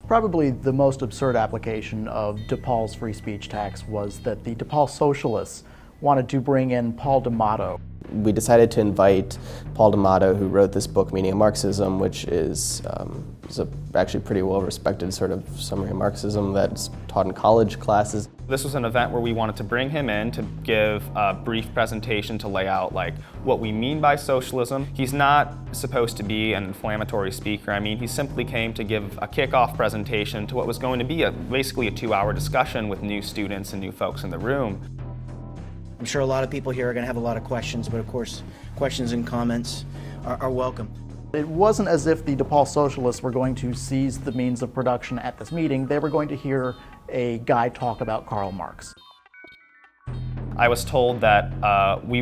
Probably the most absurd application of DePaul's free speech tax was that the DePaul socialists wanted to bring in Paul D'Amato. We decided to invite Paul D'Amato, who wrote this book, Meaning of Marxism, which is actually pretty well-respected sort of summary of Marxism that's taught in college classes. This was an event where we wanted to bring him in to give a brief presentation to lay out what we mean by socialism. He's not supposed to be an inflammatory speaker. I mean, he simply came to give a kickoff presentation to what was going to be basically a 2-hour discussion with new students and new folks in the room. I'm sure a lot of people here are going to have a lot of questions, but of course, questions and comments are welcome. It wasn't as if the DePaul socialists were going to seize the means of production at this meeting. They were going to hear a guy talk about Karl Marx. I was told that we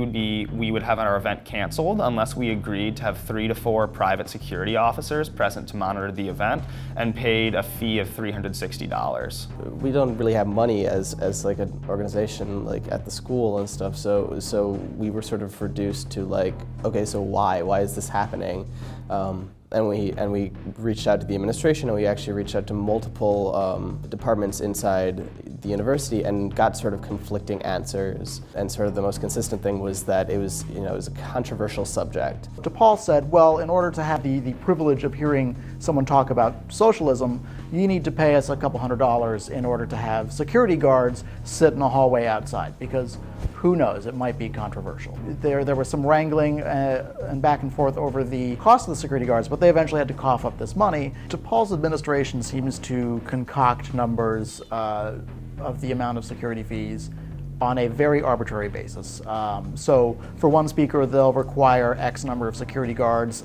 would have our event canceled unless we agreed to have 3 to 4 private security officers present to monitor the event and paid a fee of $360. We don't really have money as like an organization at the school and stuff, so we were sort of reduced to okay, so why is this happening? And we reached out to the administration, and we actually reached out to multiple departments inside the university and got sort of conflicting answers. And sort of the most consistent thing was that it was a controversial subject. DePaul said, well, in order to have the privilege of hearing someone talk about socialism, you need to pay us a couple $100s in order to have security guards sit in a hallway outside, because who knows, it might be controversial. There was some wrangling and back and forth over the cost of the security guards, but they eventually had to cough up this money. DePaul's administration seems to concoct numbers of the amount of security fees on a very arbitrary basis. So for one speaker, they'll require X number of security guards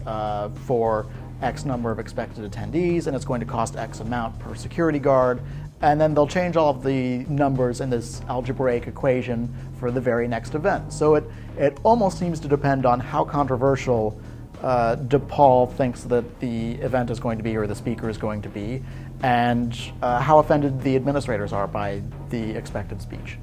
for X number of expected attendees, and it's going to cost X amount per security guard. And then they'll change all of the numbers in this algebraic equation for the very next event. So it almost seems to depend on how controversial DePaul thinks that the event is going to be or the speaker is going to be, and how offended the administrators are by the expected speech.